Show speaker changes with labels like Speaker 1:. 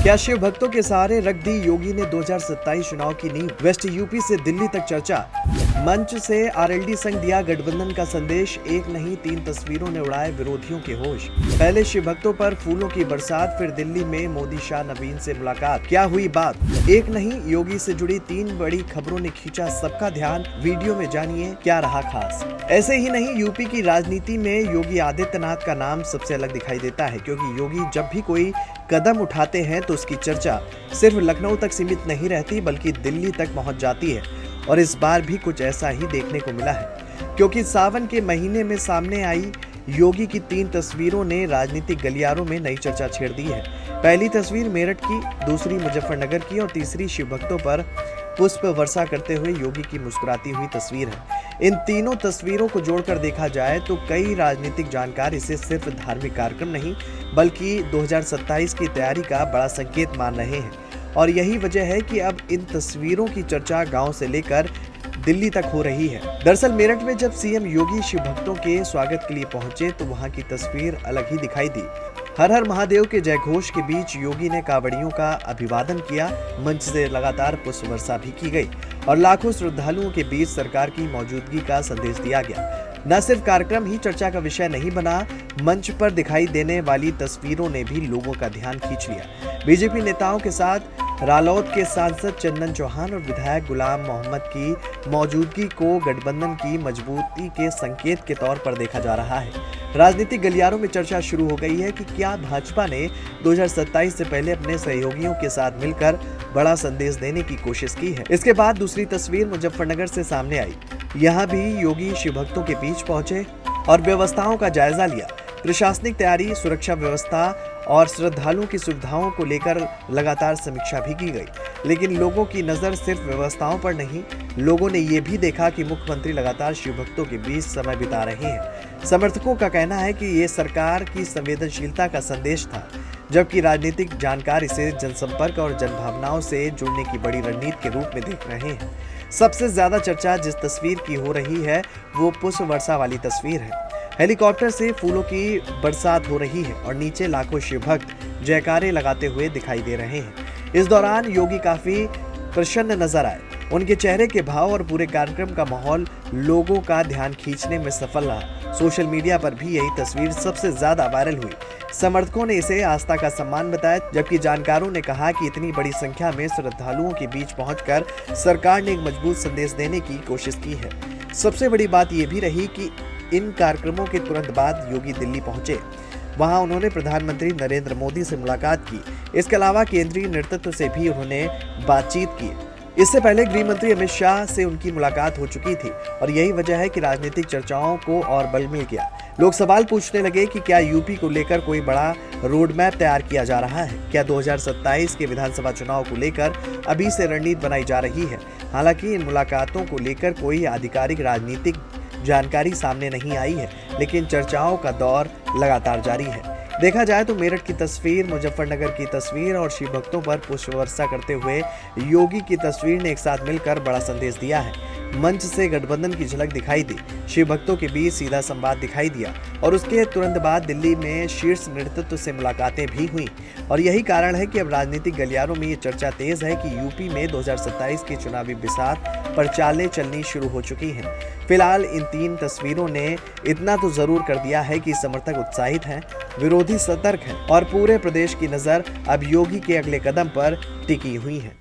Speaker 1: क्या शिव भक्तों के सहारे रख दी योगी ने 2027 चुनाव की नींव? वेस्ट यूपी से दिल्ली तक चर्चा। मंच से आरएलडी संग दिया गठबंधन का संदेश। एक नहीं 3 तस्वीरों ने उड़ाए विरोधियों के होश। पहले शिव भक्तों पर फूलों की बरसात, फिर दिल्ली में मोदी शाह नवीन से मुलाकात। क्या हुई बात? एक नहीं योगी से जुड़ी 3 बड़ी खबरों ने खींचा सबका ध्यान। वीडियो में जानिए क्या रहा खास। ऐसे ही नहीं, यूपी की राजनीति में योगी आदित्यनाथ का नाम सबसे अलग दिखाई देता है, क्योंकि योगी जब भी कोई कदम उठाते हैं तो उसकी चर्चा सिर्फ लखनऊ तक सीमित नहीं रहती बल्कि दिल्ली तक पहुंच जाती है। और इस बार भी कुछ ऐसा ही देखने को मिला है, क्योंकि सावन के महीने में सामने आई योगी की 3 तस्वीरों ने राजनीतिक गलियारों में नई चर्चा छेड़ दी है। पहली तस्वीर मेरठ की, दूसरी मुजफ्फरनगर की और तीसरी शिव भक्तों पर पुष्प वर्षा करते हुए योगी की मुस्कुराती हुई तस्वीर है। इन तीनों तस्वीरों को जोड़कर देखा जाए तो कई राजनीतिक जानकार इसे सिर्फ धार्मिक कार्यक्रम नहीं बल्कि 2027 की तैयारी का बड़ा संकेत मान रहे हैं। और यही वजह है कि अब इन तस्वीरों की चर्चा गांव से लेकर दिल्ली तक हो रही है। दरअसल मेरठ में जब सीएम योगी शिव भक्तों के स्वागत के लिए पहुंचे तो वहां की तस्वीर अलग ही दिखाई दी। हर हर महादेव के जयघोष के बीच योगी ने कांवड़ियों का अभिवादन किया। मंच से लगातार पुष्प वर्षा भी की गई और लाखों श्रद्धालुओं के बीच सरकार की मौजूदगी का संदेश दिया गया। न सिर्फ कार्यक्रम ही चर्चा का विषय नहीं बना, मंच पर दिखाई देने वाली तस्वीरों ने भी लोगों का ध्यान खींच लिया। बीजेपी नेताओं के साथ रालौद के सांसद चंदन चौहान और विधायक गुलाम मोहम्मद की मौजूदगी को गठबंधन की मजबूती के संकेत के तौर पर देखा जा रहा है। राजनीतिक गलियारों में चर्चा शुरू हो गई है कि क्या भाजपा ने 2027 से पहले अपने सहयोगियों के साथ मिलकर बड़ा संदेश देने की कोशिश की है। इसके बाद दूसरी तस्वीर मुजफ्फरनगर से सामने आई। यहाँ भी योगी शिव भक्तों के बीच पहुंचे और व्यवस्थाओं का जायजा लिया। प्रशासनिक तैयारी, सुरक्षा व्यवस्था और श्रद्धालुओं की सुविधाओं को लेकर लगातार समीक्षा भी की गई। लेकिन लोगों की नजर सिर्फ व्यवस्थाओं पर नहीं, लोगों ने ये भी देखा कि मुख्यमंत्री लगातार शिव भक्तों के बीच समय बिता रहे हैं। समर्थकों का कहना है कि ये सरकार की संवेदनशीलता का संदेश था, जबकि राजनीतिक जानकार इसे जनसंपर्क और जनभावनाओं से जुड़ने की बड़ी रणनीति के रूप में देख रहे हैं। सबसे ज्यादा चर्चा जिस तस्वीर की हो रही है वो पुष्प वर्षा वाली तस्वीर है। हेलीकॉप्टर से फूलों की बरसात हो रही है और नीचे लाखों शिव भक्त जयकारे लगाते हुए दिखाई दे रहे हैं। इस दौरान योगी काफी प्रसन्न नजर आए। उनके चेहरे के भाव और पूरे कार्यक्रम का माहौल लोगों का ध्यान खींचने में सफल रहा। सोशल मीडिया पर भी यही तस्वीर सबसे ज्यादा वायरल हुई। समर्थकों ने इसे आस्था का सम्मान बताया, जबकि जानकारों ने कहा कि इतनी बड़ी संख्या में श्रद्धालुओं के बीच पहुंचकर सरकार ने एक मजबूत संदेश देने की कोशिश की है। सबसे बड़ी बात यह भी रही कि इन कार्यक्रमों के तुरंत बाद योगी दिल्ली पहुंचे। वहां उन्होंने प्रधानमंत्री नरेंद्र मोदी से मुलाकात की। इसके अलावा केंद्रीय नेतृत्व से भी उन्होंने बातचीत की। इससे पहले गृह मंत्री अमित शाह से उनकी मुलाकात हो चुकी थी और यही वजह है कि राजनीतिक चर्चाओं को और बल मिल गया। लोग सवाल पूछने लगे कि क्या यूपी को लेकर कोई बड़ा रोड मैप तैयार किया जा रहा है? क्या 2027 के विधानसभा चुनाव को लेकर अभी से रणनीति बनाई जा रही है? हालांकि इन मुलाकातों को लेकर कोई आधिकारिक राजनीतिक जानकारी सामने नहीं आई है, लेकिन चर्चाओं का दौर लगातार जारी है। देखा जाए तो मेरठ की तस्वीर, मुजफ्फरनगर की तस्वीर और शिव भक्तों पर पुष्प वर्षा करते हुए योगी की तस्वीर ने एक साथ मिलकर बड़ा संदेश दिया है। मंच से गठबंधन की झलक दिखाई दी, शिव भक्तों के बीच सीधा संवाद दिखाई दिया और उसके तुरंत बाद दिल्ली में शीर्ष नेतृत्व से मुलाकातें भी हुई। और यही कारण है कि अब राजनीतिक गलियारों में ये चर्चा तेज है कि यूपी में 2027 की चुनावी बिसात पर चालें चलनी शुरू हो चुकी हैं। फिलहाल इन 3 तस्वीरों ने इतना तो जरूर कर दिया है कि समर्थक उत्साहित हैं, विरोधी सतर्क हैं और पूरे प्रदेश की नजर अब योगी के अगले कदम पर टिकी हुई है।